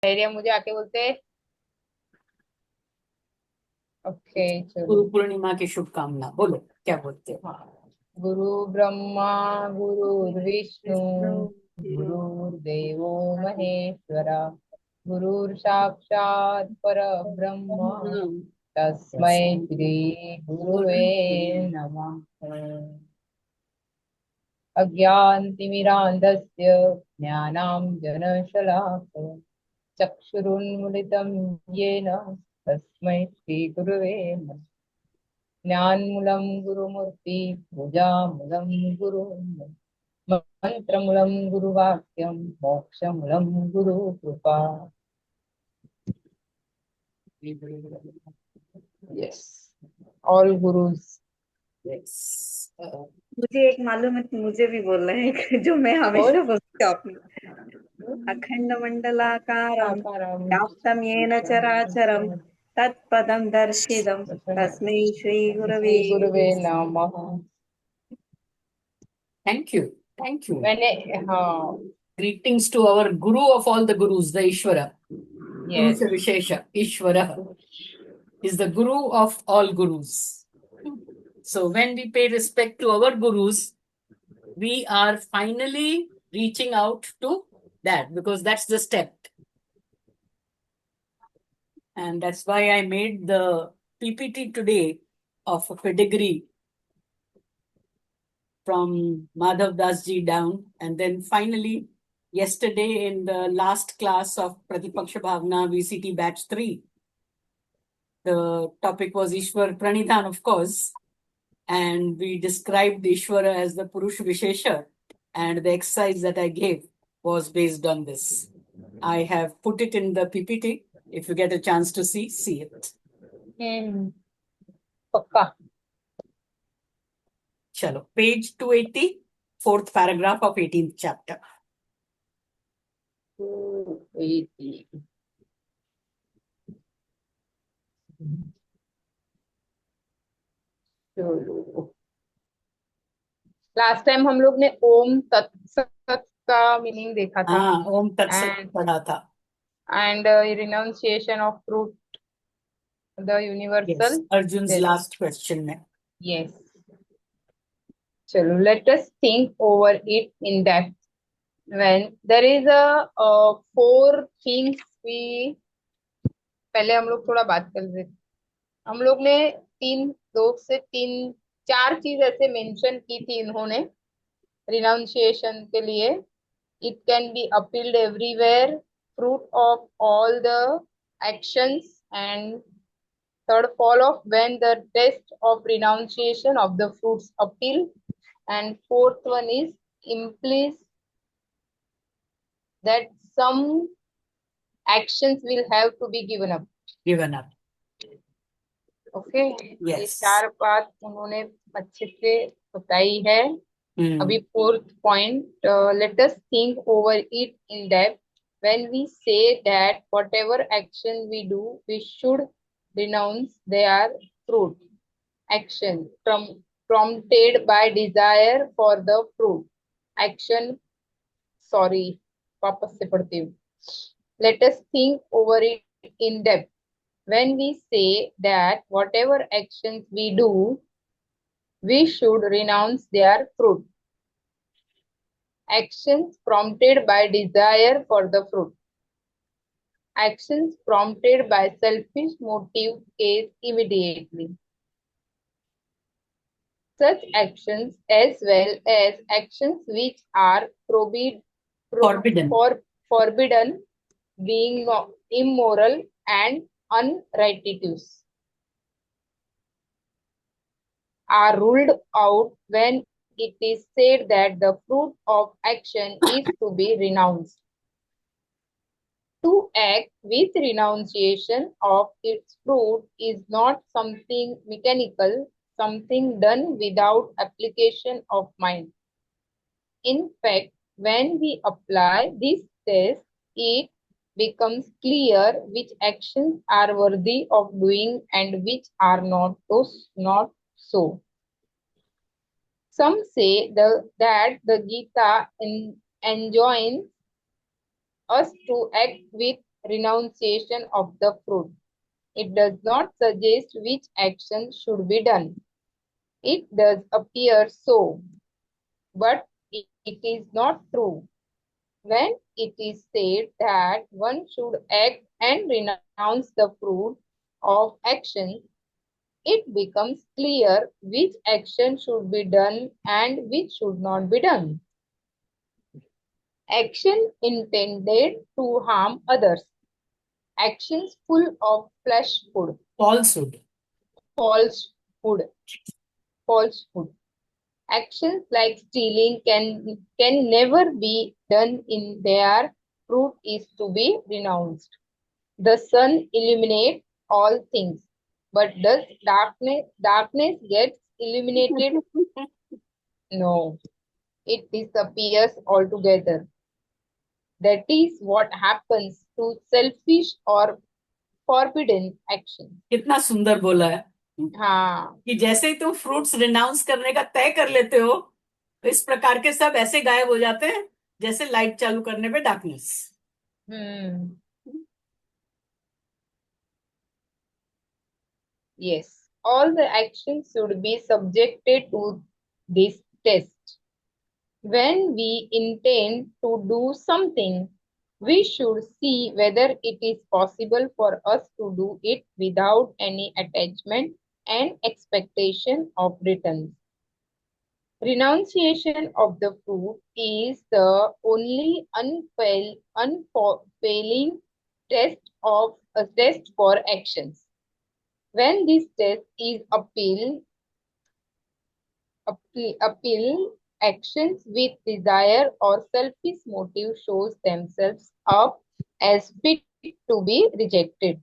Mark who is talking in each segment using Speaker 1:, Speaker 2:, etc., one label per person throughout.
Speaker 1: धैर्य मुझे आके बोलते। ओके चलो।
Speaker 2: गुरु पूर्णिमा की शुभकामना बोलो, क्या बोलते हो?
Speaker 1: हाँ। गुरु ब्रह्मा गुरुर्विष्णु
Speaker 2: विष्णु गुरु।
Speaker 1: गुरुर्देवो महेश्वरा गुरुर्साक्षात् परब्रह्म तस्मै श्री गुरुवे नमः। अज्ञानतिमिरान्धस्य ज्ञानाञ्जनशलाकया चक्षुरुन्मिलितं येन तस्मै श्रीगुरुवे नमः। ज्ञानमूलं गुरुमूर्ति पूजामूलं गुरु मंत्रमूलं गुरुवाक्यं मोक्षमूलं गुरुकृपा। Yes, all gurus.
Speaker 2: यस।
Speaker 3: मुझे एक मालूम है, मुझे भी बोलना है एक जो मैं
Speaker 1: बोल।
Speaker 3: हमेशा बोलती हूँ अपने। अखंड मंडलाकारं
Speaker 1: साकारं
Speaker 3: व्याप्तं येन चराचरं तत्पदं दर्शितं तस्मै श्री गुरवे
Speaker 1: श्री गुरुवे नमः।
Speaker 2: Thank you, thank you.
Speaker 1: मैंने, हाँ।
Speaker 2: Greetings to our Guru of all the Gurus, the Ishvara.
Speaker 1: Yes.
Speaker 2: Purusha Vishesha. Ishvara is the Guru of all Gurus. So when we pay respect to our Gurus, we are finally reaching out to that, because that's the step. And that's why I made the PPT today of a pedigree from Madhav Das ji down. And then finally, yesterday in the last class of Pratipaksha Bhavna VCT batch 3, the topic was Ishwar Pranidhan, of course. And we described Ishwara as the Purush Vishesha. And the exercise that I gave was based on this. I have put it in the PPT. If you get a chance to see it.
Speaker 1: पक्का।
Speaker 2: Chalo, page 280, fourth paragraph of 18th chapter.
Speaker 1: 280। चलो, last time हम लोग ने ओम तत्सत का meaning देखा था।
Speaker 2: हाँ, ओम तत्सत
Speaker 1: एंड
Speaker 2: पढ़ा था।
Speaker 1: Renunciation of fruit, the
Speaker 2: Yes,
Speaker 1: universal.
Speaker 2: Arjun's last question में.
Speaker 1: यस। चलो, let us think over it in depth. When there is a four things we, पहले हम लोग थोड़ा बात कर रहे थे। हम लोग ने दो से तीन चार चीज ऐसे मेंशन की थी इन्होंने रिनाउंसिएशन के लिए। It can be appealed everywhere, fruit of all the actions, and third, fall off when the test of renunciation of the fruits appeal, and fourth one is implies that some actions will have to be given up.
Speaker 2: Given up.
Speaker 1: Okay. ये
Speaker 2: Yes.
Speaker 1: चार बात उन्होंने अच्छे से बताई है। अभी fourth point, late us think over it in depth. when we say that whatever action we do, we should renounce their fruit. Action prompted by desire for the fruit. Action, sorry, वापस से पढ़ती हूँ। Let us think over it in depth. When we say that whatever actions we do, we should renounce their fruit. Actions prompted by desire for the fruit. Actions prompted by selfish motive case immediately. Such actions, as well as actions which are
Speaker 2: Forbidden.
Speaker 1: forbidden, being immoral and unrighteous, are ruled out when it is said that the fruit of action is to be renounced. To act with renunciation of its fruit is not something mechanical, something done without application of mind. In fact, when we apply this test, it becomes clear which actions are worthy of doing and which are not so. Some say that the Gita enjoins us to act with renunciation of the fruit. It does not suggest which action should be done. It does appear so, but it is not true. When it is said that one should act and renounce the fruit of action, it becomes clear which action should be done and which should not be done. Action intended to harm others. Actions full of falsehood,
Speaker 2: Falsehood.
Speaker 1: falsehood, falsehood. Actions like stealing can never be done in their fruit is to be renounced. The sun illuminates all things, but does darkness gets illuminated? No, it disappears altogether. That is what happens to selfish or forbidden action.
Speaker 2: कितना सुंदर बोला है
Speaker 1: हाँ,
Speaker 2: कि जैसे ही तुम fruits renounce करने का तय कर लेते हो, तो इस प्रकार के सब ऐसे गायब हो जाते हैं जैसे लाइट चालू करने पे darkness.
Speaker 1: hmm. Yes, all the actions should be subjected to this test. When we intend to do something, we should see whether it is possible for us to do it without any attachment and expectation of returns. Renunciation of the fruit is the only unfailing test for actions. When this test is appeal actions with desire or selfish motive shows themselves up as fit to be rejected.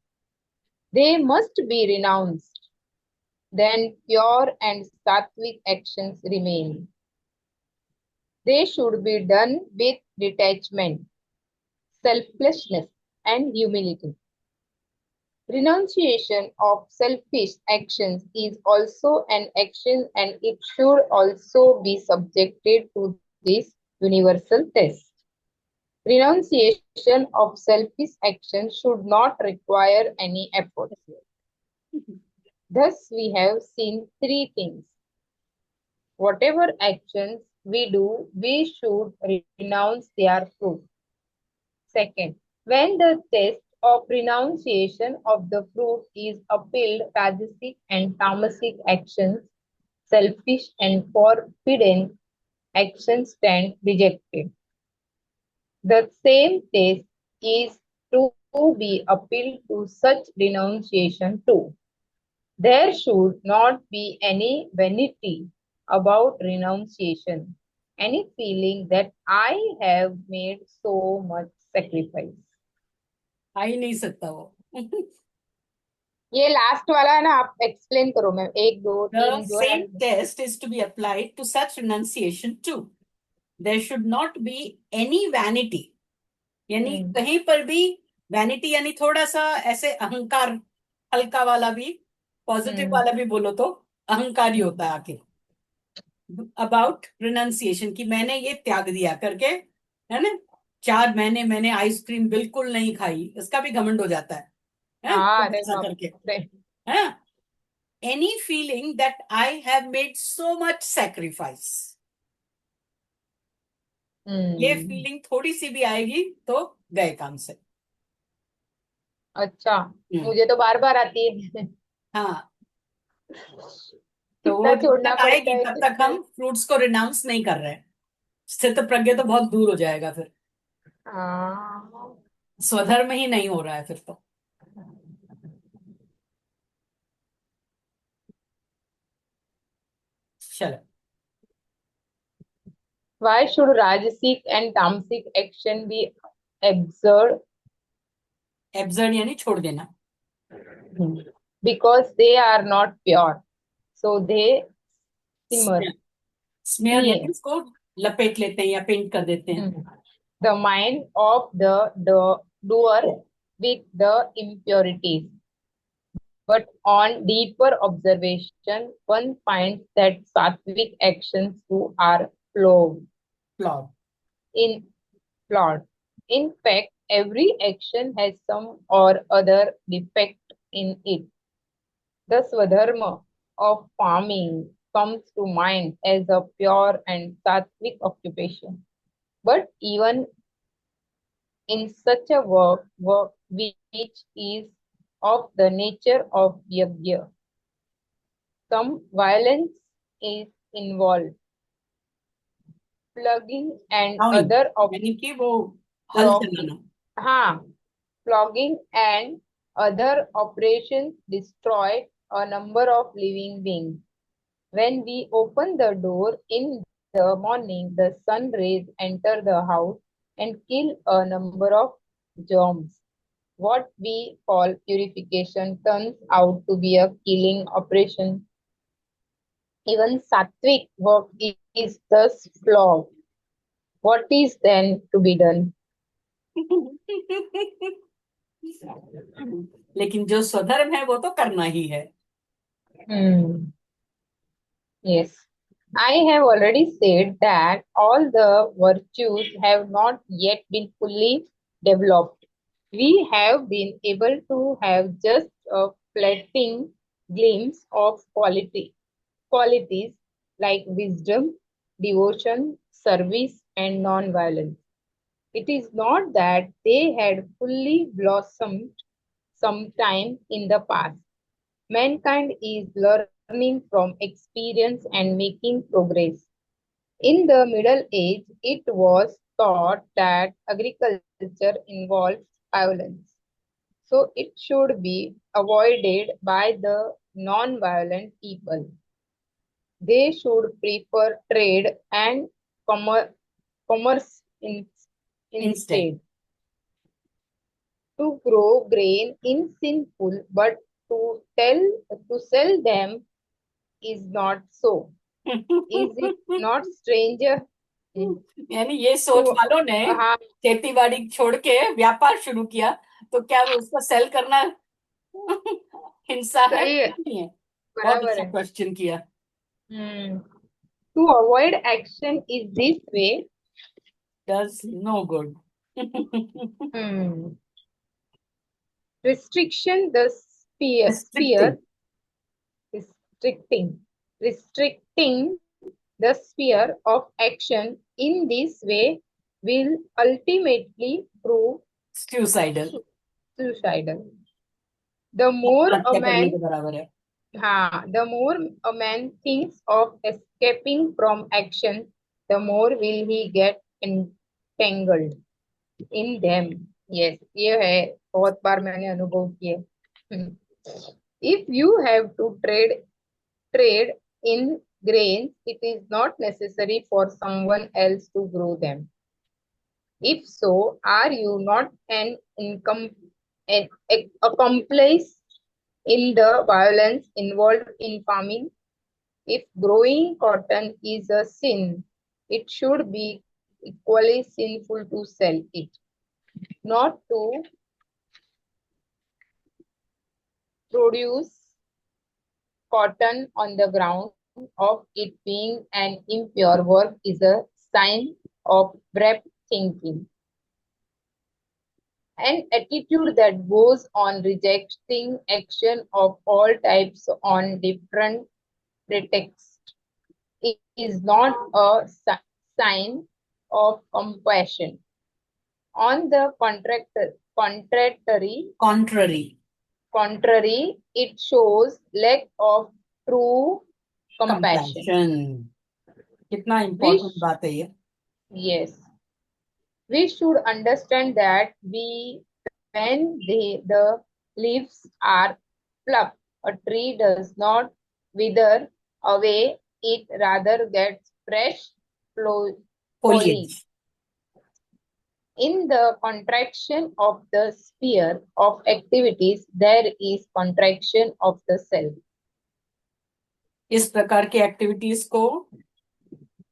Speaker 1: They must be renounced. Then pure and sattvic actions remain. They should be done with detachment, selflessness, and humility. Renunciation of selfish actions is also an action and it should also be subjected to this universal test. Renunciation of selfish actions should not require any effort. Thus, we have seen three things. Whatever actions we do, we should renounce their fruit. Second, when the test of renunciation of the fruit is appealed, Rajasic and Tamasic actions, selfish and forbidden actions stand rejected. The same test is to be appealed to such renunciation too. There should not be any vanity about renunciation, any feeling that I have made so much sacrifice.
Speaker 2: आ ही नहीं सकता वो.
Speaker 1: ये last वाला है ना, आप explain करो ma'am. एक दो
Speaker 2: The
Speaker 1: तीन जो है.
Speaker 2: same test is to be applied to such renunciation too. There should not be any vanity. यानी कहीं पर भी वैनिटी यानी थोड़ा सा ऐसे अहंकार हल्का वाला भी, पॉजिटिव वाला भी बोलो तो अहंकार ही होता है आखिर. अबाउट रिनंसिएशन कि मैंने ये त्याग दिया करके, है ना. 4 महीने मैंने आइसक्रीम बिल्कुल नहीं खाई, इसका भी घमंड हो जाता है.
Speaker 1: हाँ,
Speaker 2: ऐसा करके
Speaker 1: रे.
Speaker 2: Any feeling that I have made so much sacrifice, ये फीलिंग थोड़ी सी भी आएगी तो गए काम से.
Speaker 1: अच्छा, मुझे तो बार बार आती है.
Speaker 2: हाँ, तो
Speaker 1: कितना
Speaker 2: वो जब
Speaker 1: छोड़ना
Speaker 2: तक
Speaker 1: पड़ता
Speaker 2: आएगी
Speaker 1: है.
Speaker 2: तब तक हम फ्रूट्स को रिनाउंस नहीं कर रहे हैं. स्थित प्रज्ञ तो बहुत दूर हो जाएगा फिर.
Speaker 1: हाँ.
Speaker 2: स्वधर्म ही नहीं हो रहा है फिर तो. चलो.
Speaker 1: Why should Rajasic and Tamasic action be absurd?
Speaker 2: Absurd यानी छोड़ देना.
Speaker 1: Because they are not pure. So they simmer.
Speaker 2: Smear यानी इसको लपेट लेते हैं या पेंट कर देते हैं.
Speaker 1: The mind of the doer with the impurities. But on deeper observation, one finds that sattvic actions too are flawed.
Speaker 2: Flawed.
Speaker 1: Flawed. In fact, every action has some or other defect in it. The Swadharma of farming comes to mind as a pure and sattvic occupation. But even in such a work which is of the nature of yajna, some violence is involved. Plugging and
Speaker 2: Plowing
Speaker 1: other
Speaker 2: यानी कि वो हल चलाना.
Speaker 1: हाँ, flogging and other operations destroyed a number of living beings. When we open the door in the morning, the sun rays enter the house and kill a number of germs. What we call purification turns out to be a killing operation. Even sattvic work is thus flawed. What is then to be done?
Speaker 2: लेकिन जो स्वधर्म है वो तो करना ही है.
Speaker 1: Yes. I have already said that all the virtues have not yet been fully developed. We have been able to have just a fleeting glimpse of qualities like wisdom, devotion, service, and non-violence. It is not that they had fully blossomed sometime in the past. Mankind is learning from experience and making progress. In the Middle Age, it was thought that agriculture involves violence, so it should be avoided by the non-violent people. They should prefer trade and commerce instead. To grow grain in sinful, but to sell them is not so. Is it not stranger?
Speaker 2: यानी ये सोच
Speaker 1: तो
Speaker 2: वालों ने
Speaker 1: हाँ,
Speaker 2: खेती बाड़ी छोड़ के व्यापार शुरू किया, तो क्या वो उसको सेल करना हिंसा है
Speaker 1: सही है,
Speaker 2: या नहीं है? बहुत
Speaker 1: बराबर
Speaker 2: अच्छा
Speaker 1: है.
Speaker 2: क्वेश्चन किया.
Speaker 1: To avoid action is this way.
Speaker 2: Does no good.
Speaker 1: Restriction the sphere,
Speaker 2: Restricting.
Speaker 1: restricting the sphere of action in this way will ultimately prove
Speaker 2: Suicidal.
Speaker 1: suicidal. The more a
Speaker 2: हत्या करने
Speaker 1: man
Speaker 2: के बराबर है.
Speaker 1: the more a man thinks of escaping from action, the more will he get entangled in them. Yes, ये है, बहुत बार मैंने अनुभव किए. If you have to trade in grains, it is not necessary for someone else to grow them. If so, are you not an accomplice in the violence involved in farming? If growing cotton is a sin, it should be equally sinful to sell it, not to produce cotton on the ground of it being an impure work is a sign of breadth thinking. An attitude that goes on rejecting action of all types on different pretexts is not a sign of compassion. On the contrary, it shows lack of true compassion.
Speaker 2: Compassion. कितना important बात है ये.
Speaker 1: Yes. We should understand that when the leaves are plucked, a tree does not wither away, it rather gets fresh foliage.
Speaker 2: Foliage.
Speaker 1: In the contraction of the sphere of activities, there is contraction of the self.
Speaker 2: इस प्रकार की activities को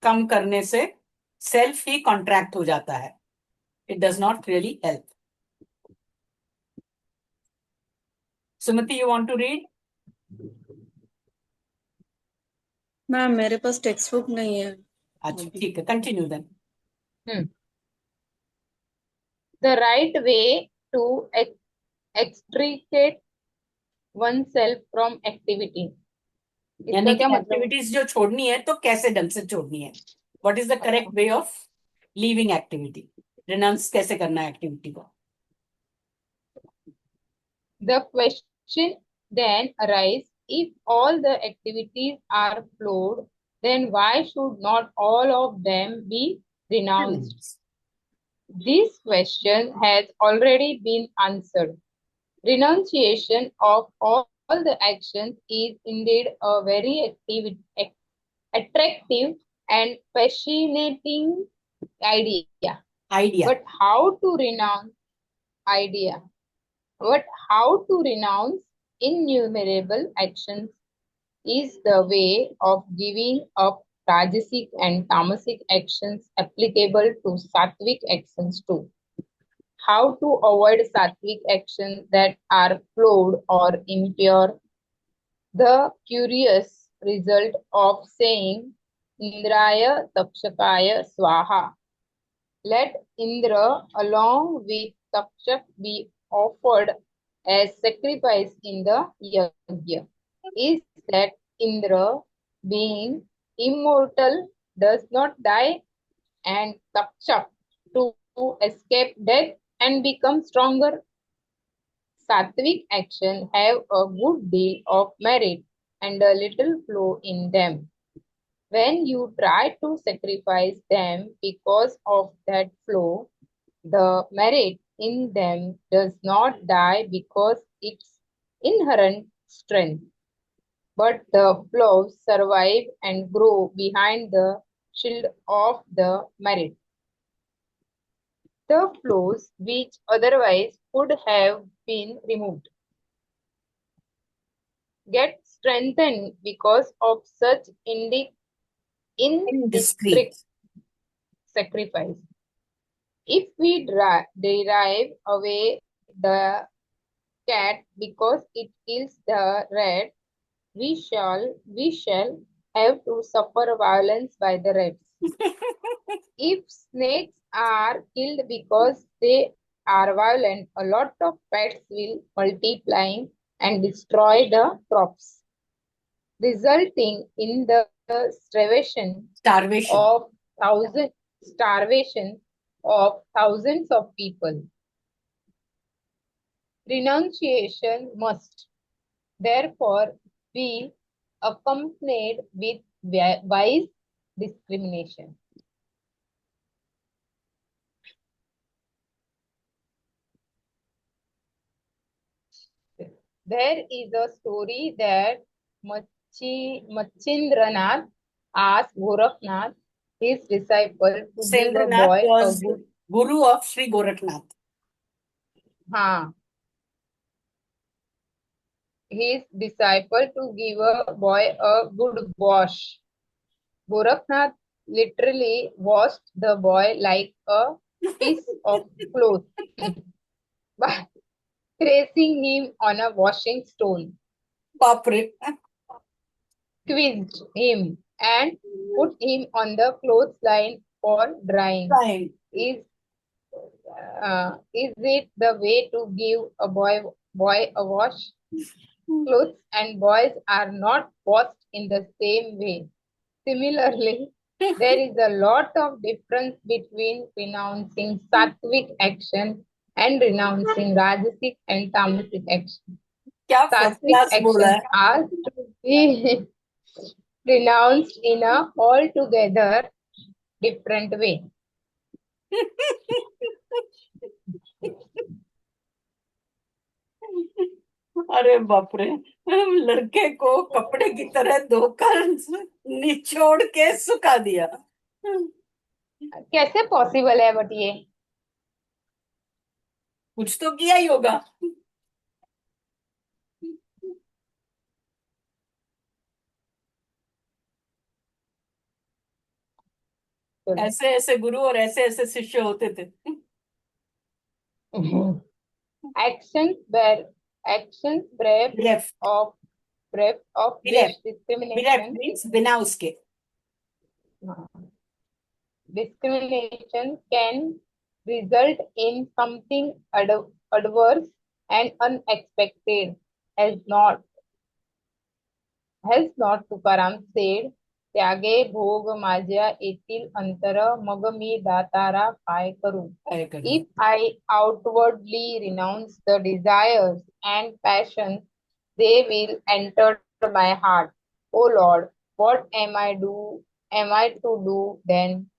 Speaker 2: कम करने से self ही contract हो जाता है. It does not really help. Sumati, you want to read?
Speaker 3: Ma'am मेरे पास टेक्स्ट बुक नहीं है.
Speaker 2: अच्छा, ठीक है, continue then.
Speaker 1: the right way to extricate oneself from activity. इसका
Speaker 2: यानी कि
Speaker 1: क्या मतलब है?
Speaker 2: एक्टिविटीज जो छोड़नी है तो कैसे ढंग से छोड़नी है? What is the correct way of leaving activity? Renounce कैसे करना है एक्टिविटी को?
Speaker 1: The question then arises, if all the activities are flawed, then why should not all of them be renounced? This question has already been answered. Renunciation of all the actions is indeed a very attractive and fascinating idea.
Speaker 2: Idea
Speaker 1: But how to renounce idea? But how to renounce innumerable actions is the way of giving up Rajasic and Tamasic actions applicable to Sattvic actions too. How to avoid Sattvic actions that are flawed or impure. The curious result of saying Indraya Takshakaya Swaha. Let Indra along with Takshak be offered as sacrifice in the yajna is that Indra, being immortal, does not die, and Takshak to escape death and become stronger. Sattvic action have a good deal of merit and a little flaw in them. When you try to sacrifice them because of that flaw, the merit in them does not die because its inherent strength, but the flaws survive and grow behind the shield of the merit. The flaws which otherwise would have been removed get strengthened because of such indiscreet
Speaker 2: indiscreet.
Speaker 1: sacrifice. If we derive away the cat because it kills the rat, we shall have to suffer violence by the rats. If snakes are killed because they are violent, a lot of pets will multiply and destroy the crops, resulting in the starvation
Speaker 2: Starvation.
Speaker 1: of starvation of thousands of people. Renunciation must, therefore, be accompanied with wise discrimination. There is a story that Machindranath asked Gorakhnath, his disciple, to give a
Speaker 2: Sendranath
Speaker 1: boy a
Speaker 2: was
Speaker 1: good.
Speaker 2: guru of Sri Gorakhnath.
Speaker 1: हाँ, his disciple to give a boy a good wash. Gorakhnath literally washed the boy like a piece of cloth by tracing him on a washing stone,
Speaker 2: Corporate.
Speaker 1: squeezed him, and put him on the clothesline for drying.
Speaker 2: Fine.
Speaker 1: Is it the way to give a boy a wash? Clothes and boys are not washed in the same way. Similarly, there is a lot of difference between renouncing sattvic action and renouncing rajasic and tamasic action.
Speaker 2: क्या first
Speaker 1: Sattvic
Speaker 2: class बोला
Speaker 1: actions
Speaker 2: है?
Speaker 1: are to be renounced in a altogether different way.
Speaker 2: अरे बाप रे, लड़के को कपड़े की तरह धोकर निचोड़ के सुखा दिया।
Speaker 1: कैसे पॉसिबल है बट ये?
Speaker 2: कुछ तो किया ही होगा। ऐसे ऐसे गुरु और ऐसे ऐसे शिष्य होते थे।
Speaker 1: Actions
Speaker 2: Bereft.
Speaker 1: of
Speaker 2: Bereft.
Speaker 1: this
Speaker 2: Bereft
Speaker 1: discrimination.
Speaker 2: means बिना उसके।
Speaker 1: Discrimination can result in something adverse and unexpected, has not Tukaram said, त्यागे भोग माझ्या येथील अंतर मग मी दातारा काय करू.
Speaker 2: काय करू?
Speaker 1: If I outwardly renounce the desires and passions, they will enter my heart. O Lord, what am I to do then?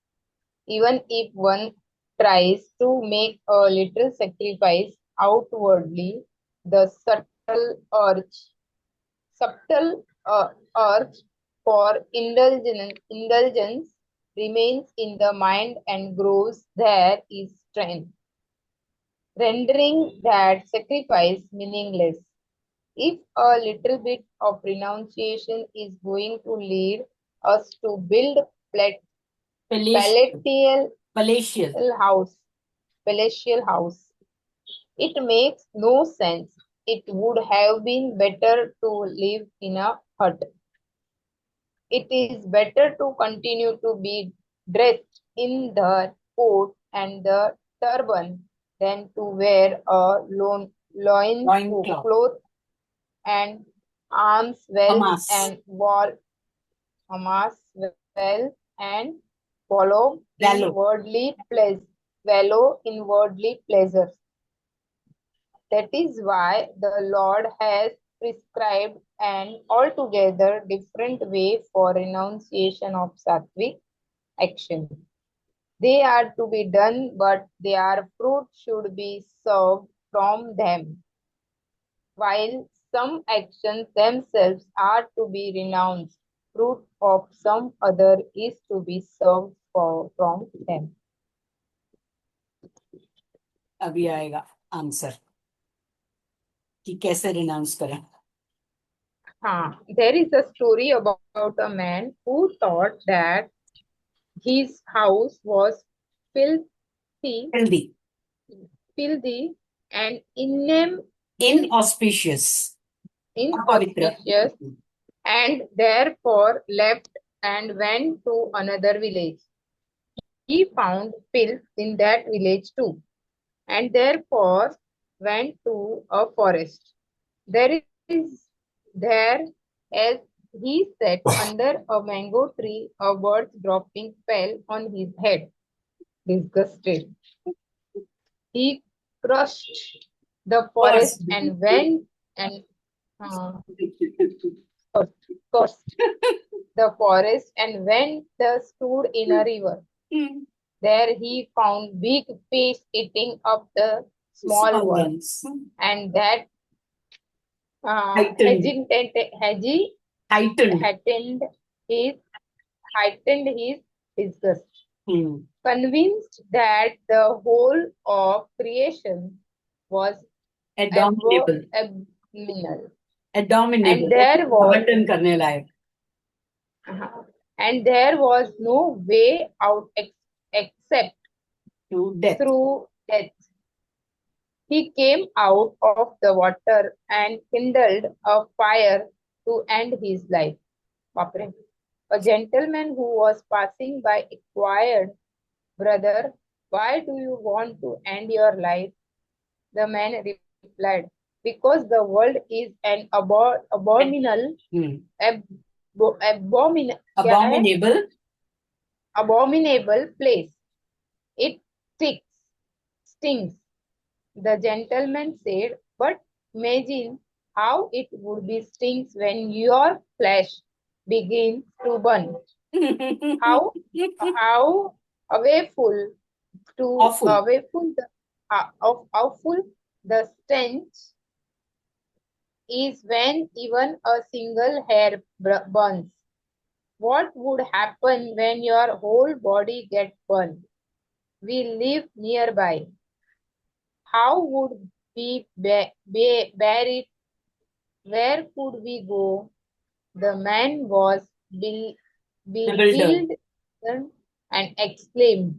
Speaker 1: Even if one tries to make a little sacrifice outwardly, the subtle urge for indulgence remains in the mind and grows there is strength, rendering that sacrifice meaningless. If a little bit of renunciation is going to lead us to build palatial
Speaker 2: Palatial.
Speaker 1: house, palatial house, it makes no sense. It would have been better to live in a hut. It is better to continue to be dressed in the coat and the turban than to wear a
Speaker 2: Loincloth.
Speaker 1: cloth and arms well
Speaker 2: Hamas.
Speaker 1: and follow
Speaker 2: Wallow.
Speaker 1: wallow in worldly pleasures. That is why the Lord has prescribed an altogether different way for renunciation of sattvic action. They are to be done, but their fruit should be served from them, while some actions themselves are to be renounced. Fruit of some other is to be served from them.
Speaker 2: अभी आएगा answer कि कैसे renounce करें.
Speaker 1: There is a story about a man who thought that his house was filthy,
Speaker 2: Healthy.
Speaker 1: and
Speaker 2: Inauspicious.
Speaker 1: inauspicious, and therefore left and went to another village. He found filth in that village too, and therefore went to a forest. There, as he sat under a mango tree, a bird's dropping fell on his head. Disgusted, he crushed the forest and went and cursed the forest and stood in a river. There he found big fish eating up the small ones, and that heightened his disgust. Convinced that the whole of creation was
Speaker 2: abominable.
Speaker 1: And there was
Speaker 2: button करने लायक.
Speaker 1: And there was no way out except
Speaker 2: through death.
Speaker 1: He came out of the water and kindled a fire to end his life. Bapre. A gentleman who was passing by inquired, "Brother, why do you want to end your life?" The man replied, "Because the world is an abominable place. It stings. The gentleman said, "But imagine how it would be stings when your flesh begins to burn. How awful the stench is when even a single hair burns. What would happen when your whole body gets burned? We live nearby. How would we bear it? Where could we go?" The man was bewildered and exclaimed,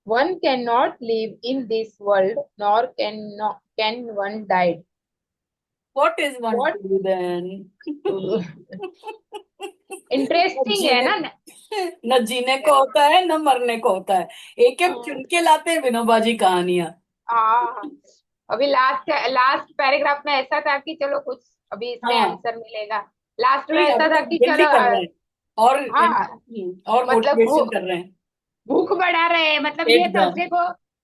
Speaker 1: "One cannot live in this world, nor can one die."
Speaker 2: What is one to do then?
Speaker 1: Interesting है
Speaker 2: जीने
Speaker 1: ना।
Speaker 2: न जीने को होता है न मरने को होता है, एक एक चुन के लाते हैं विनोबा जी कहानियां।
Speaker 1: हाँ, अभी लास्ट लास्ट पैराग्राफ में ऐसा था कि चलो कुछ अभी इसमें
Speaker 2: हाँ,
Speaker 1: आंसर मिलेगा। लास्ट में
Speaker 2: नहीं
Speaker 1: ऐसा
Speaker 2: अभी
Speaker 1: था
Speaker 2: तो
Speaker 1: कि
Speaker 2: जल्दी
Speaker 1: चलो
Speaker 2: कर रहे हैं,
Speaker 1: हाँ,
Speaker 2: और
Speaker 1: मतलब
Speaker 2: मोटिवेशन कर रहे हैं।
Speaker 1: भूख बढ़ा रहे हैं, मतलब
Speaker 2: एकदम।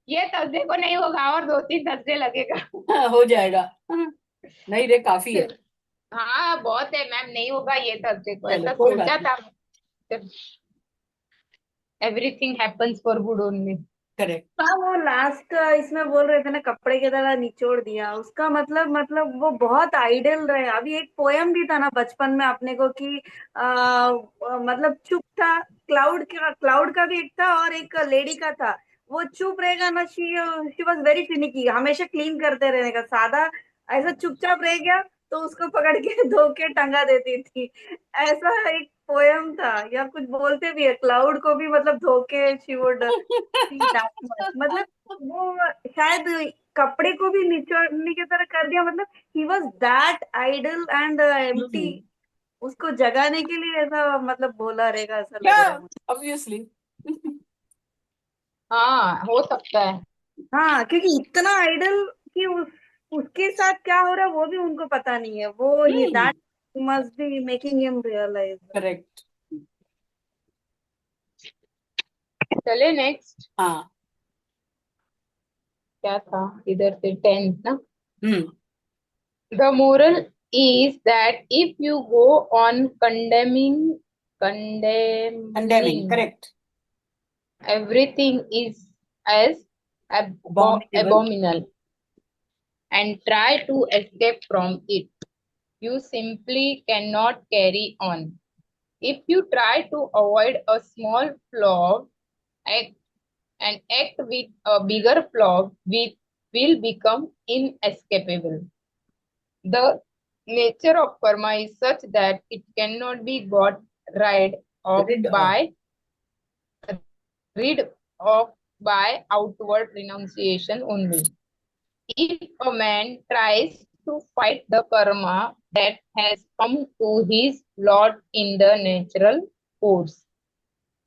Speaker 1: ये थर्सडे को नहीं होगा और 2-3 थर्सडे लगेगा।
Speaker 2: हाँ, हो जाएगा। हाँ, नहीं रे काफी है।
Speaker 1: हाँ बहुत है मैम, नहीं होगा ये थर्सडे को,
Speaker 2: चलो
Speaker 1: ऐसा
Speaker 2: कोई
Speaker 1: सोचा
Speaker 2: बात नहीं।
Speaker 1: था। Everything happens for good only.
Speaker 2: Correct.
Speaker 3: हाँ, वो लास्ट इसमें बोल रहे थे ना, कपड़े की तरह निचोड़ दिया, उसका मतलब वो बहुत आइडियल रहे। अभी एक पोयम भी था ना बचपन में अपने को कि मतलब चुप था। क्लाउड का भी एक था और एक लेडी का था। वो चुप रहेगा ना, शी वॉज वेरी फिनिकी, हमेशा क्लीन करते रहने का, सादा ऐसा चुपचाप रह गया तो उसको पकड़ के धो के टंगा देती थी। ऐसा एक पोयम था, या कुछ बोलते भी है, क्लाउड को भी मतलब धो के she would see that much, मतलब वो शायद कपड़े को भी निचोड़ने की तरह कर दिया। मतलब he was that idle and empty,
Speaker 2: hmm.
Speaker 3: उसको जगाने के लिए ऐसा मतलब बोला रहेगा, ऐसा
Speaker 2: या
Speaker 3: लग रहा है मुझे।
Speaker 2: ऑब्वियसली।
Speaker 1: हाँ हो सकता है।
Speaker 3: हाँ, क्योंकि इतना आइडल कि उसके साथ क्या हो रहा है वो भी उनको पता नहीं है, वो ही
Speaker 2: hmm.
Speaker 3: That must be making him realize.
Speaker 2: Correct.
Speaker 1: चले नेक्स्ट।
Speaker 2: हाँ।
Speaker 1: क्या था इधर से 10th ना।
Speaker 2: Hmm.
Speaker 1: The moral is that if you go on
Speaker 2: condemning,
Speaker 1: condemning
Speaker 2: correct.
Speaker 1: everything is as
Speaker 2: abominable.
Speaker 1: abominable and try to escape from it, you simply cannot carry on. If you try to avoid a small flaw act, and act with a bigger flaw, will become inescapable. The nature of karma is such that it cannot be got rid of
Speaker 2: rid of.
Speaker 1: by rid of by outward renunciation only. If a man tries to fight the karma that has come to his lot in the natural course,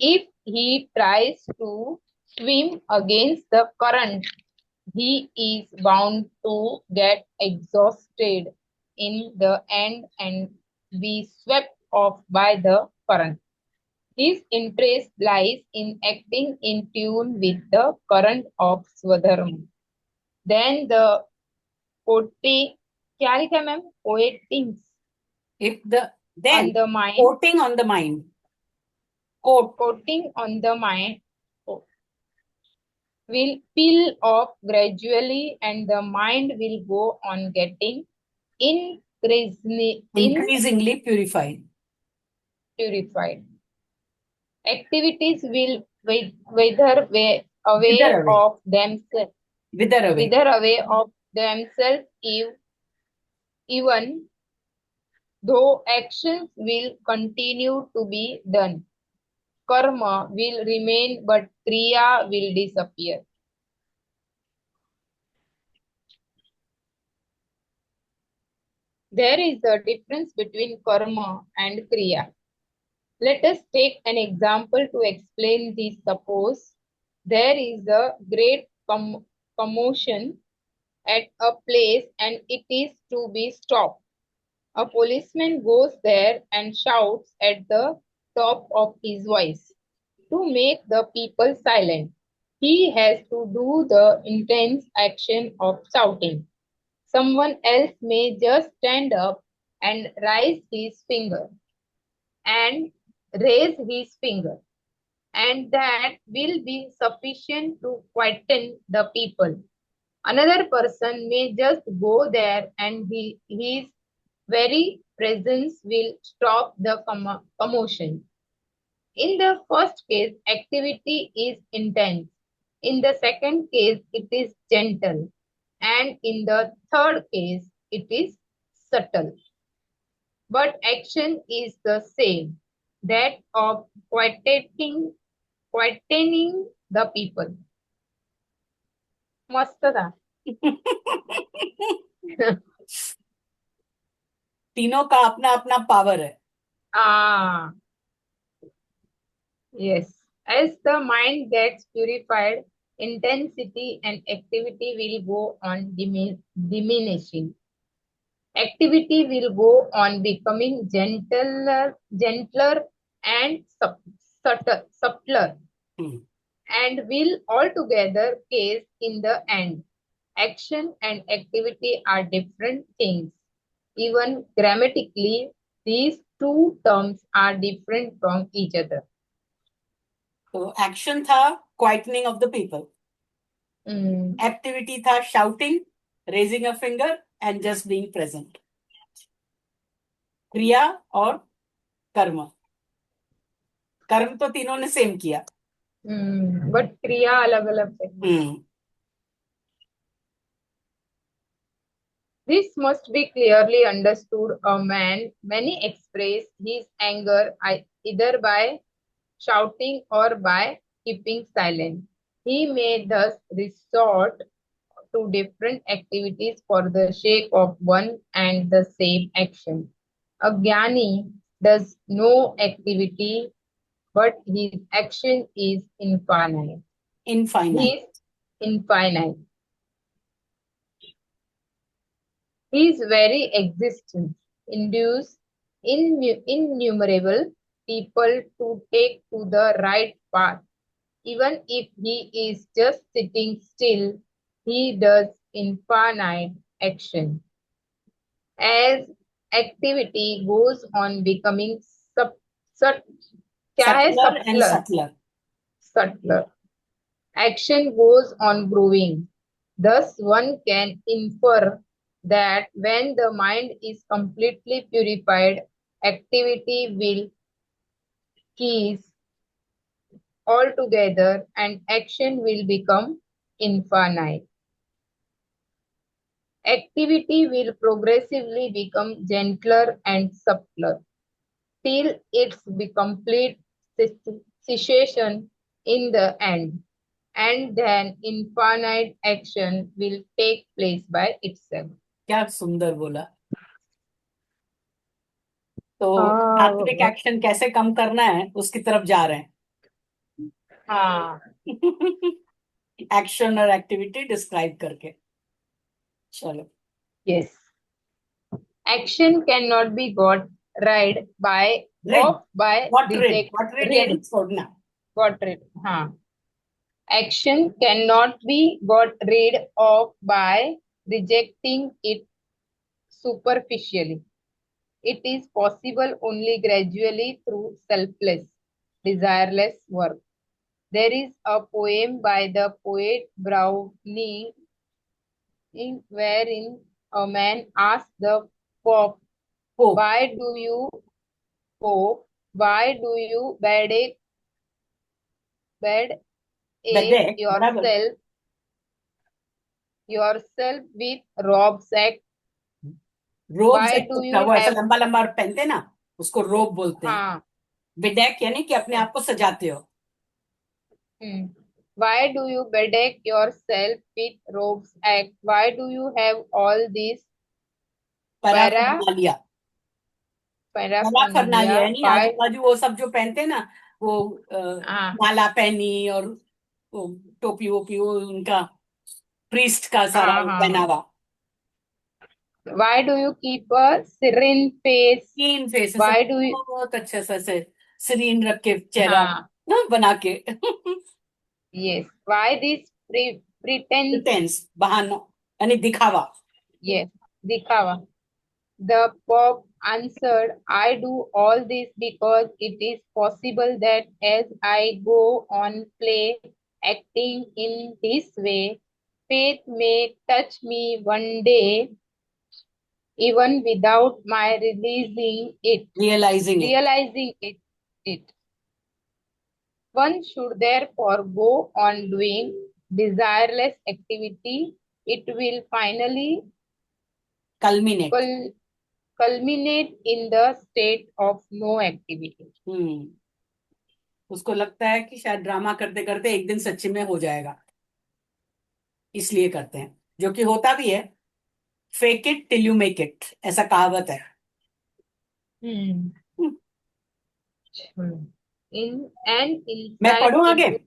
Speaker 1: if he tries to swim against the current, he is bound to get exhausted in the end and be swept off by the current. His interest lies in acting in tune with the current of Swadharma. Then the poetic, क्या लिखा है ma'am? Poetings
Speaker 2: if the
Speaker 1: on
Speaker 2: then
Speaker 1: the mind,
Speaker 2: coating on the mind, coat.
Speaker 1: coating on the mind will peel off gradually and the mind will go on getting increasingly
Speaker 2: increasingly purified.
Speaker 1: purified. Activities will wither
Speaker 2: विदर
Speaker 1: away
Speaker 2: away.
Speaker 1: of themselves,
Speaker 2: विदर away.
Speaker 1: wither away of themselves, even though actions will continue to be done. Karma will remain, but kriya will disappear. There is a difference between karma and kriya. Let us take an example to explain this. Suppose there is a great commotion at a place and it is to be stopped. A policeman goes there and shouts at the top of his voice to make the people silent. He has to do the intense action of shouting. Someone else may just stand up and and raise his finger, and that will be sufficient to quieten the people. Another person may just go there and his very presence will stop the commotion. In the first case, activity is intense. In the second case, it is gentle. And in the third case, it is subtle. But action is the same, that of quietening the people. मस्त था.
Speaker 2: तीनों का अपना अपना power है।
Speaker 1: हाँ, Yes. As the mind gets purified, intensity and activity will go on diminishing. Activity will go on becoming gentler and subtler,
Speaker 2: Hmm.
Speaker 1: and will altogether case in the end. Action and activity are different things. Even grammatically, these two terms are different from each other.
Speaker 2: तो action था quietening of the people,
Speaker 1: Mm,
Speaker 2: activity था shouting, raising a finger and just being present. क्रिया और कर्म, कर्म तो तीनों ने सेम किया।
Speaker 1: but क्रिया अलग अलग है.
Speaker 2: हम्म।
Speaker 1: This must be clearly understood. A man many express his anger either by shouting or by keeping silent. He may thus resort to different activities for the sake of one and the same action. A jnani does no activity, but his action is infinite. He
Speaker 2: infinite.
Speaker 1: is infinite. His very existence induces innumerable people to take to the right path. Even if he is just sitting still, he does infinite action. As activity goes on becoming sub, क्या है
Speaker 2: subtler and
Speaker 1: subtler,
Speaker 2: subtler.
Speaker 1: subtler. Action goes on growing. Thus, one can infer that when the mind is completely purified, activity will cease altogether and action will become infinite. Activity will progressively become gentler and subtler till its complete cessation in the end, and then infinite action will take place by itself.
Speaker 2: क्या सुंदर बोला। तो सात्विक
Speaker 1: हाँ
Speaker 2: action कैसे कम करना है उसकी तरफ जा रहे
Speaker 1: हाँ
Speaker 2: हैं। एक्शन और एक्टिविटी डिस्क्राइब करके। चलो।
Speaker 1: yes. Action cannot be got rid by
Speaker 2: rid,
Speaker 1: of by
Speaker 2: what rid यानी
Speaker 1: rid
Speaker 2: छोड़ना।
Speaker 1: got rid. हाँ. Action cannot be got rid of by rejecting it superficially. It is possible only gradually through selfless, desireless work. There is a poem by the poet Browning wherein a man asks the Pope,
Speaker 2: hope,
Speaker 1: why do you, Pope, why do you bed ache
Speaker 2: बेदेक बराबर।
Speaker 1: yourself with robe sack?
Speaker 2: रोब
Speaker 1: Why
Speaker 2: Jack
Speaker 1: do
Speaker 2: कुत्ता,
Speaker 1: you
Speaker 2: वो ऐसा
Speaker 1: have,
Speaker 2: लंबा लंबा पहनते हैं ना, उसको रोब बोलते हैं।
Speaker 1: हाँ,
Speaker 2: बेडेक यानी कि अपने आप को सजाते हो।
Speaker 1: hmm. Why do you bedeck yourself with robes sack? Why do you have all this para
Speaker 2: पैराफर्नालिया, पैराफर्नालिया
Speaker 1: paraphernalia?
Speaker 2: यानी आजू
Speaker 1: Why?
Speaker 2: बाजू वो सब जो पहनते हैं ना, वो
Speaker 1: Ah,
Speaker 2: माला पहनी और वो टोपी वोपी, वो उनका प्रीस्ट का सारा
Speaker 1: ah, ah.
Speaker 2: पहनावा।
Speaker 1: Why do you keep a serene face?
Speaker 2: तीन फेस ऐसे
Speaker 1: Why do you?
Speaker 2: बहुत अच्छे से ऐसे सीरीन रख के चेहरा
Speaker 1: हाँ,
Speaker 2: ना बना के।
Speaker 1: yes. Why this pretense?
Speaker 2: Pretence, बहाना यानी दिखावा।
Speaker 1: Yes, दिखावा. The Pope answered, I do all this because it is possible that as I go on acting in this way, faith may touch me one day, even without my
Speaker 2: realising it.
Speaker 1: realizing it. One should therefore go on doing desireless activity. It will finally
Speaker 2: culminate.
Speaker 1: culminate in the state of no activity.
Speaker 2: उसको लगता है कि शायद drama करते करते एक दिन सच्ची में हो जाएगा, इसलिए करते हैं, जो कि होता भी है। Fake it till you make it, ऐसा कहावत है।
Speaker 1: Hmm.
Speaker 2: Hmm,
Speaker 1: Hmm. In an
Speaker 2: मैं
Speaker 1: इंसाइट
Speaker 2: पढ़ूं आगे?
Speaker 1: इनटू,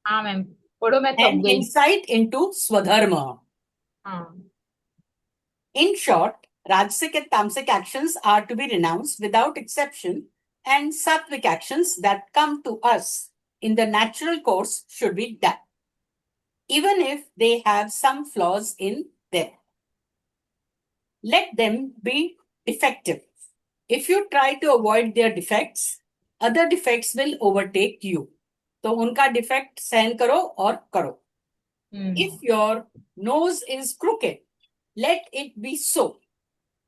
Speaker 1: हाँ मैम, पढ़ो, मैं थक
Speaker 2: An
Speaker 1: गई।
Speaker 2: insight into Swadharma.
Speaker 1: हाँ।
Speaker 2: In short, Rajasic and Tamasic actions are to be renounced without exception, and Sattvic actions that come to us in the natural course should be done, even if they have some flaws in them. Let them be defective. If you try to avoid their defects, other defects will overtake you. तो उनका defect सहन करो और करो. If your nose is crooked, let it be so.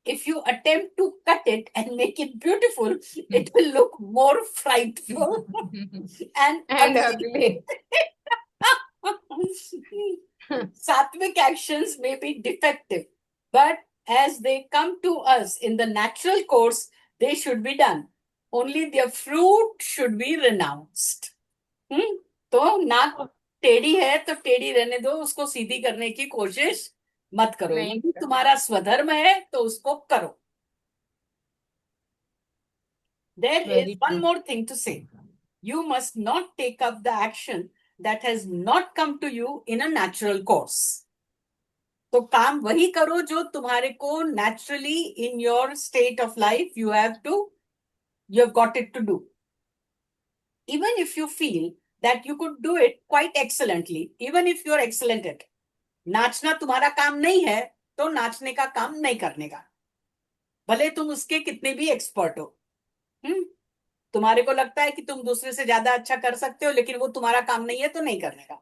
Speaker 2: If you attempt to cut it and make it beautiful, it will look more frightful and
Speaker 1: And
Speaker 2: ugly.
Speaker 1: ugly.
Speaker 2: Sattvic actions may be defective, but as they come to us in the natural course, they should be done. Only their fruit should be renounced. तो नाक टेढ़ी है तो टेढ़ी रहने दो, उसको सीधी करने की कोशिश मत करो.
Speaker 1: नहीं
Speaker 2: यदि
Speaker 1: करना.
Speaker 2: तुम्हारा स्वधर्म है तो उसको करो. There is
Speaker 1: Very
Speaker 2: one
Speaker 1: true.
Speaker 2: more thing to say. You must not take up the action that has not come to you in a natural course. तो काम वही करो जो तुम्हारे को naturally in your state of life you have got it to do. Even if you feel that you could do it quite excellently, even if you're excellent at it. नाचना तुम्हारा काम नहीं है तो नाचने का काम नहीं करने का, भले तुम उसके कितने भी एक्सपर्ट हो. तुम्हारे को लगता है कि तुम दूसरे से ज्यादा अच्छा कर सकते हो, लेकिन वो तुम्हारा काम नहीं है तो नहीं करने का.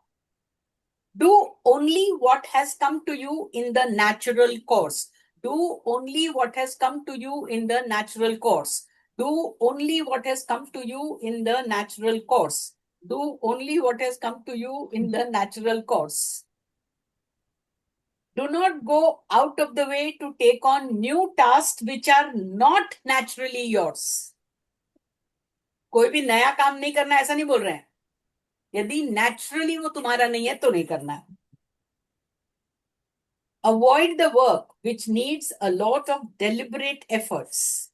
Speaker 2: Do only what has come to you in the natural course. Do only what has come to you in the natural course. Do only what has come to you in the natural course. Do only what has come to you in the natural course. Do not go out of the way to take on new tasks which are not naturally yours. कोई भी नया काम नहीं करना, ऐसा नहीं बोल रहे हैं. यदि naturally वो तुम्हारा नहीं है तो नहीं करना है. Avoid the work which needs a lot of deliberate efforts,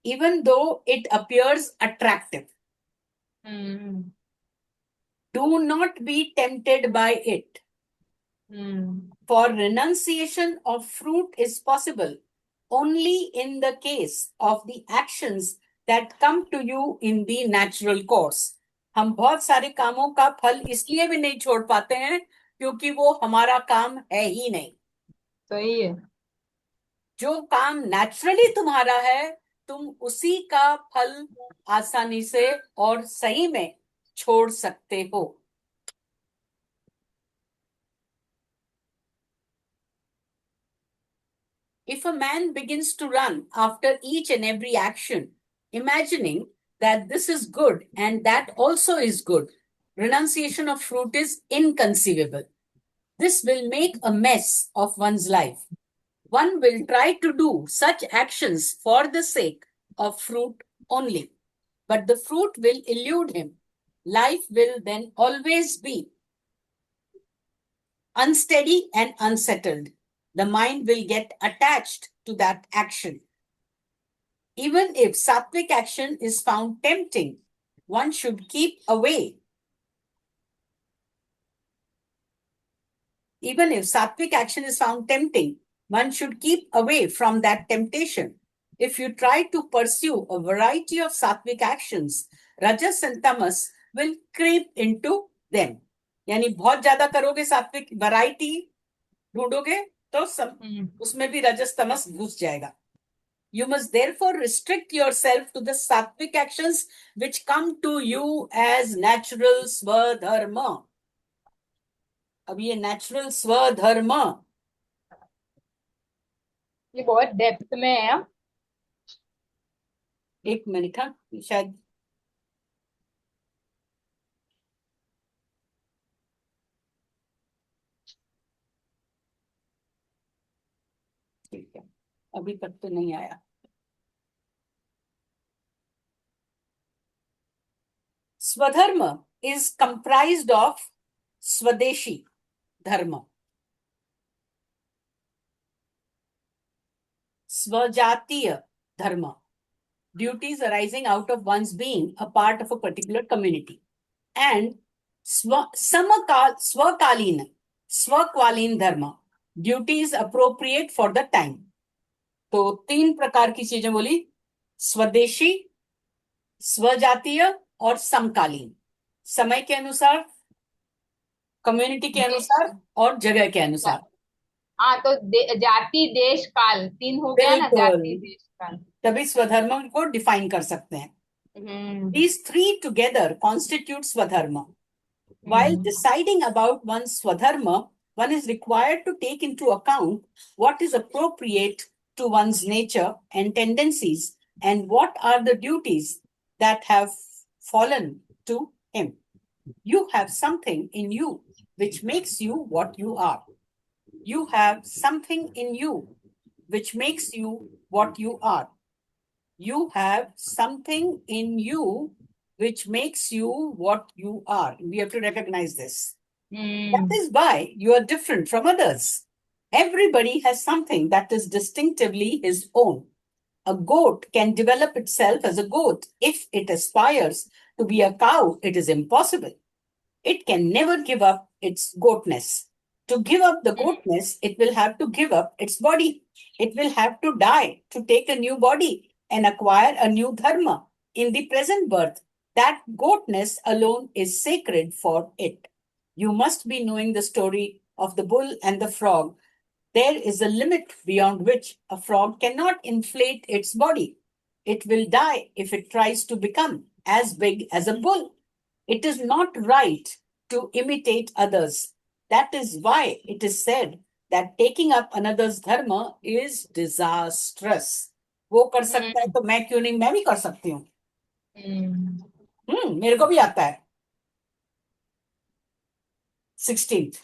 Speaker 2: even though it appears attractive. Do not be tempted by it. For renunciation of fruit is possible only in the case of the actions that come to you in the natural course. हम बहुत सारे कामों का फल इसलिए भी नहीं छोड़ पाते हैं क्योंकि वो हमारा काम है ही नहीं.
Speaker 1: सही है.
Speaker 2: जो काम नेचुरली तुम्हारा है, तुम उसी का फल आसानी से और सही में छोड़ सकते हो. If a man begins to run after each and every action, imagining that this is good and that also is good, renunciation of fruit is inconceivable. This will make a mess of one's life. One will try to do such actions for the sake of fruit only, but the fruit will elude him. Life will then always be unsteady and unsettled. The mind will get attached to that action. Even if sattvic action is found tempting, one should keep away. Even if sattvic action is found tempting, one should keep away from that temptation. If you try to pursue a variety of sattvic actions, rajas and tamas will creep into them. यानी बहुत ज्यादा करोगे सात्विक variety ढूंढोगे तो सब उसमें भी रजस तमस घुस जाएगा. You must therefore restrict yourself to the sattvic actions which come to you as natural swadharma. अब ये नेचुरल स्वधर्म
Speaker 1: ये बहुत डेप्थ में है.
Speaker 2: एक मिनट, हाँ शायद ठीक है, अभी तक तो नहीं आया. स्वधर्म is comprised of स्वदेशी धर्म, स्वजातीय धर्म, duties arising out of one's being a part of a particular community. And स्वकालीन धर्म, duties appropriate for the time. तो 3 प्रकार की चीजें बोली, स्वदेशी, स्वजातीय और समकालीन, समय के अनुसार, कम्युनिटी के अनुसार और जगह के अनुसार.
Speaker 1: हाँ, तो जाति, देश, काल 3 हो गया ना,
Speaker 2: बिल्कुल.
Speaker 1: जाति, देश, काल.
Speaker 2: तभी स्वधर्म को डिफाइन कर सकते हैं. These 3 together constitute Swadharma. While deciding about one's Swadharma, one is required to take into account what is appropriate to one's nature and tendencies and what are the duties that have fallen to him. You have something in you which makes you what you are. You have something in you which makes you what you are. You have something in you which makes you what you are. We have to recognize this. That is why you are different from others. Everybody has something that is distinctively his own. A goat can develop itself as a goat. If it aspires to be a cow, it is impossible. It can never give up its goatness. To give up the goatness, it will have to give up its body. It will have to die to take a new body and acquire a new dharma. In the present birth, that goatness alone is sacred for it. You must be knowing the story of the bull and the frog. There is a limit beyond which a frog cannot inflate its body. It will die if it tries to become as big as a bull. It is not right to imitate others. That is why it is said that taking up another's dharma is disastrous. वो कर सकता है तो मैं क्यों नहीं, मैं भी कर सकती हूँ. मेरे को भी आता है. 16th.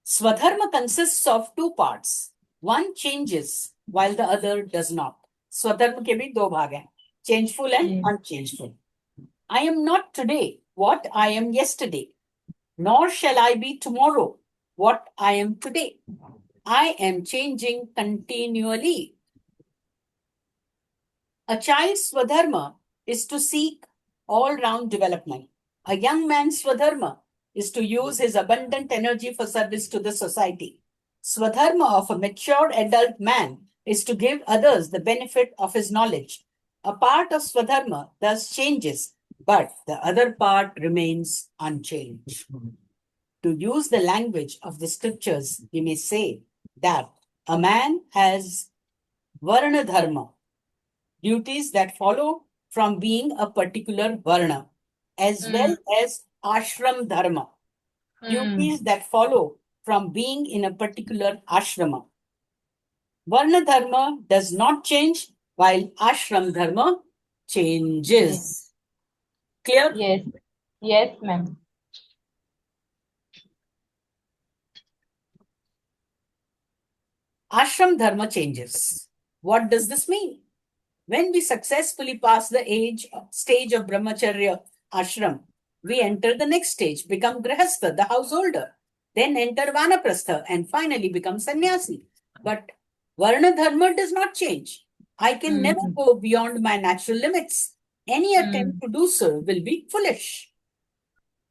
Speaker 2: Swadharma consists of 2 parts. One changes while the other does not. Swadharma के भी 2 भाग हैं, changeful and unchangeful. I am not today what I am yesterday, nor shall I be tomorrow what I am today. I am changing continually. A child's Swadharma is to seek all-round development. A young man's Swadharma is to use his abundant energy for service to the society. Swadharma of a mature adult man is to give others the benefit of his knowledge. A part of Swadharma thus changes, but the other part remains unchanged. To use the language of the scriptures, we may say that a man has Varna Dharma, duties that follow from being a particular Varna, as well as Ashram Dharma, duties that follow from being in a particular ashrama. Varna Dharma does not change while Ashram Dharma changes. Clear?
Speaker 1: Yes. Yes, ma'am.
Speaker 2: Ashram Dharma changes. What does this mean? When we successfully pass the stage of Brahmacharya ashram, we enter the next stage, become Grihastha, the householder, then enter Vanaprastha, and finally become Sannyasi. But Varna Dharma does not change. I can never go beyond my natural limits. Any attempt to do so will be foolish.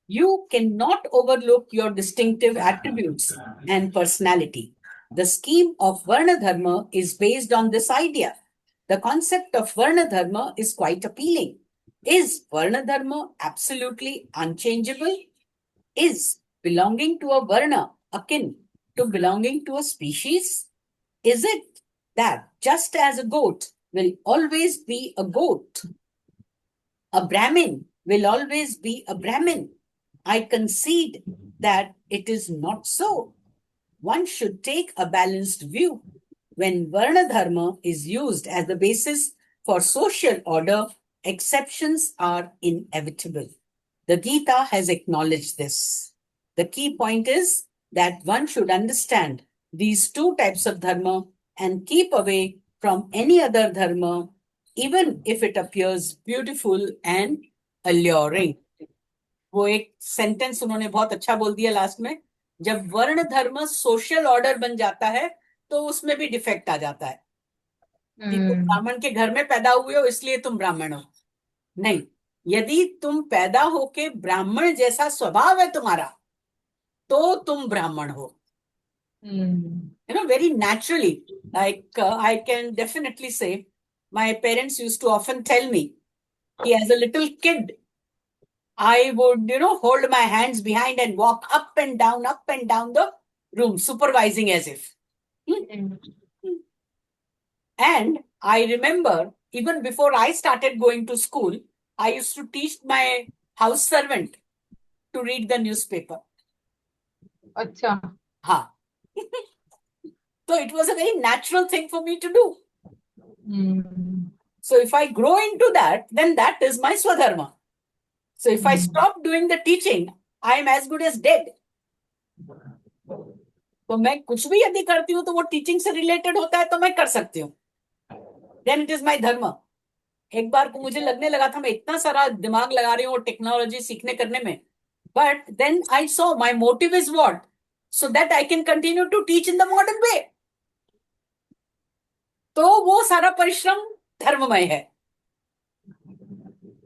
Speaker 2: You cannot overlook your distinctive attributes and personality. The scheme of Varna Dharma is based on this idea. The concept of Varna Dharma is quite appealing. Is Varna Dharma absolutely unchangeable? Is belonging to a Varna akin to belonging to a species? Is it that just as a goat will always be a goat, a Brahmin will always be a Brahmin? I concede that it is not so. One should take a balanced view. When Varna Dharma is used as the basis for social order, exceptions are inevitable. The Gita has acknowledged this. The key point is that one should understand these 2 types of dharma and keep away from any other dharma, even if it appears beautiful and alluring. वो एक sentence उन्होंने बहुत अच्छा बोल दिया last में. जब वर्ण धर्म सोशल ऑर्डर बन जाता है तो उसमें भी डिफेक्ट आ जाता है. कि तुम ब्राह्मण के घर में पैदा हुए हो इसलिए तुम ब्राह्मण हो। नहीं, यदि तुम पैदा होके ब्राह्मण जैसा स्वभाव है तुम्हारा तो तुम ब्राह्मण हो। Very naturally. Like I can definitely say, my parents used to often tell me, as a little kid, I would, hold my hands behind and walk up and down the room, supervising as if. And I remember, even before I started going to school, I used to teach my house servant to read the newspaper.
Speaker 1: अच्छा.
Speaker 2: Ha. So it was a very natural thing for me to do. So if I grow into that, then that is my Swadharma. So if I stop doing the teaching, I am as good as dead. तो मैं कुछ भी यदि करती हूँ तो वो teaching से रिलेटेड होता है तो मैं कर सकती हूँ. Then it is my dharma. एक बार को मुझे लगने लगा था मैं इतना सारा दिमाग लगा रही हूँ टेक्नोलॉजी सीखने करने में. But then I saw my motive is what? So that I can continue to teach in the modern way. तो वो सारा परिश्रम धर्ममय है,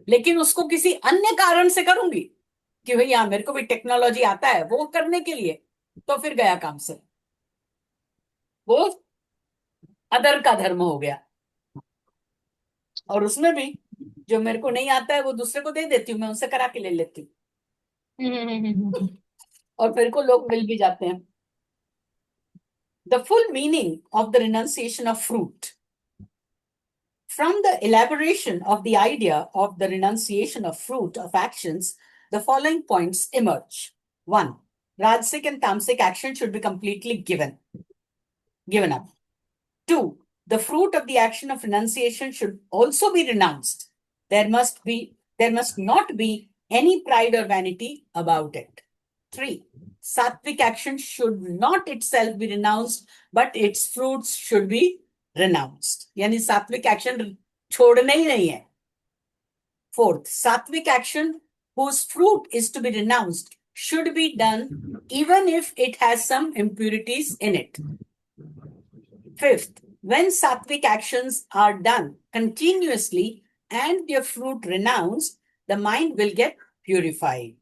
Speaker 2: लेकिन उसको किसी अन्य कारण से करूंगी कि भैया मेरे को भी टेक्नोलॉजी आता है वो करने के लिए, तो फिर गया काम से. वो अदर का धर्म हो गया. और उसमें भी जो मेरे को नहीं आता है वो दूसरे को दे देती हूँ, मैं उनसे करा के ले लेती हूँ. और फिर को लोग मिल भी जाते हैं. The full meaning of the renunciation of fruit. From the elaboration of the idea of the renunciation of fruit of actions, the following points emerge. 1. Rajasic and Tamasic action should be completely given up. 2. The fruit of the action of renunciation should also be renounced. There must not be any pride or vanity about it. 3. Sattvic action should not itself be renounced, but its fruits should be renounced. यानी सात्विक action छोड़ना ही नहीं है. 4th, sattvic action whose fruit is to be renounced should be done even if it has some impurities in it. 5th, when sattvic actions are done continuously and their fruit renounced, the mind will get purified.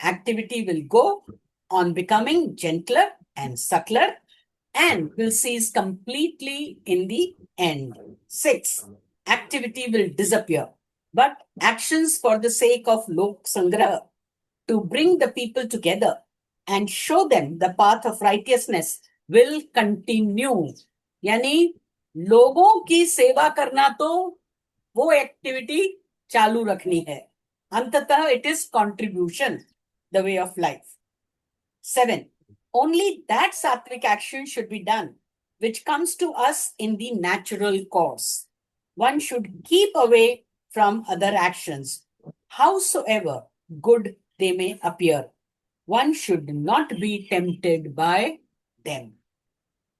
Speaker 2: Activity will go on becoming gentler and subtler and will cease completely in the end. 6. Activity will disappear, but actions for the sake of Lok Sangraha, to bring the people together and show them the path of righteousness, will continue. यानी लोगों की सेवा करना तो वो activity चालू रखनी है. अंततः it is contribution, the way of life. 7. Only that sattvic action should be done which comes to us in the natural course. One should keep away from other actions, howsoever good they may appear. One should not be tempted by them.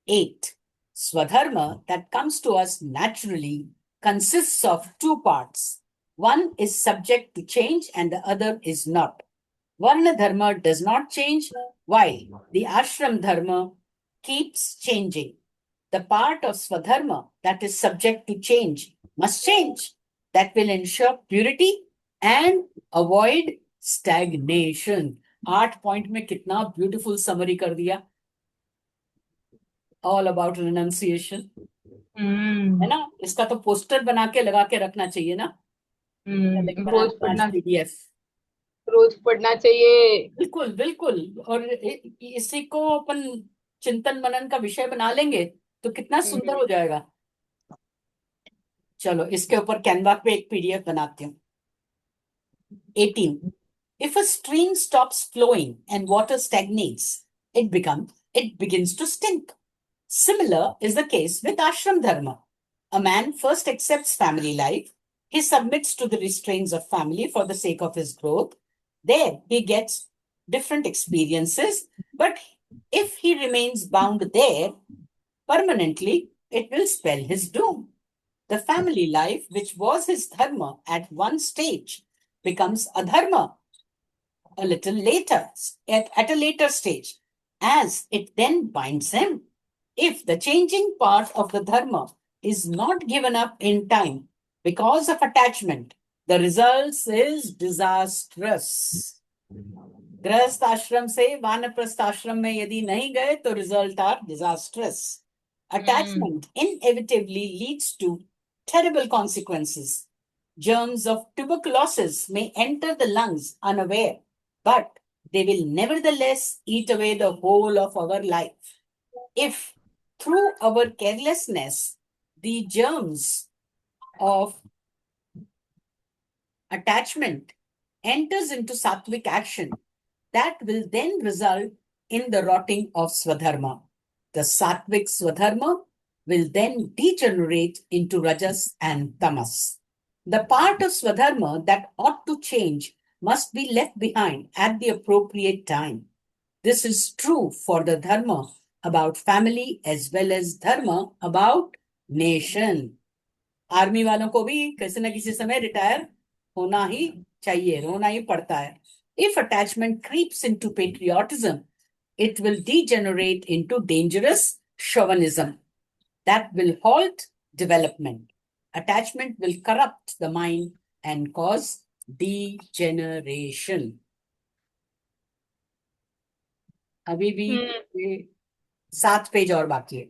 Speaker 2: 8. Swadharma that comes to us naturally consists of two parts. One is subject to change and the other is not. Varna dharma does not change, while the ashram dharma keeps changing. The part of Swadharma that is subject to change must change. That will ensure purity and avoid stagnation. 8 point में कितना beautiful summary कर दिया. All about renunciation. है ना? इसका तो poster बना के लगा के रखना चाहिए ना.
Speaker 1: रोज पढ़ना चाहिए.
Speaker 2: बिल्कुल बिल्कुल. और इसी को अपन चिंतन मनन का विषय बना लेंगे तो कितना सुंदर हो जाएगा. चलो इसके ऊपर कैनवा पे एक पीडीएफ बनाती हूँ. 18. If a stream stops flowing and water stagnates, it begins to stink. Similar is the case with ashram dharma. A man first accepts family life. He submits to the restraints of family for the sake of his growth. There he gets different experiences, but if he remains bound there permanently, it will spell his doom. The family life, which was his dharma at one stage, becomes adharma a little later, at a later stage, as it then binds him. If the changing part of the dharma is not given up in time because of attachment, the results is disastrous. गृहस्थ आश्रम से वानप्रस्थ आश्रम में यदि नहीं गए तो result are disastrous. Attachment inevitably leads to terrible consequences. Germs of tuberculosis may enter the lungs unaware, but they will nevertheless eat away the whole of our life. If through our carelessness the germs of attachment enters into sattvic action, that will then result in the rotting of Swadharma. The sattvic Swadharma will then degenerate into Rajas and Tamas. The part of Swadharma that ought to change must be left behind at the appropriate time. This is true for the dharma about family as well as dharma about nation. Army वालों को भी किसी न किसी समय retire होना ही चाहिए, होना ही पड़ता है. If attachment creeps into patriotism, it will degenerate into dangerous chauvinism that will halt development. Attachment will corrupt the mind and cause degeneration. अभी भी 7 पेज और बाकी है.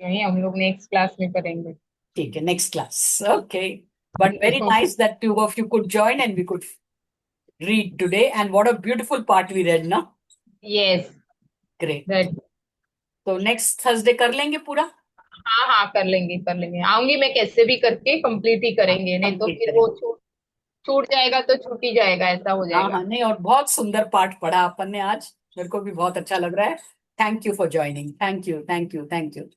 Speaker 1: यही हम लोग नेक्स्ट क्लास में करेंगे.
Speaker 2: ठीक है, next class. Okay. But very nice that 2 of you could join and we could read today. And what a beautiful part we read, no?
Speaker 1: Yes.
Speaker 2: Great.
Speaker 1: That.
Speaker 2: तो next Thursday कर लेंगे पूरा?
Speaker 1: हाँ हाँ कर लेंगे. आऊंगी मैं, कैसे भी करके कंप्लीट ही करेंगे, नहीं तो फिर वो छूट जाएगा तो छूट ही जाएगा, ऐसा हो जाएगा.
Speaker 2: हाँ, नहीं, और बहुत सुंदर पाठ पढ़ा अपन ने आज, मेरे को भी बहुत अच्छा लग रहा है. Thank you for joining. Thank you.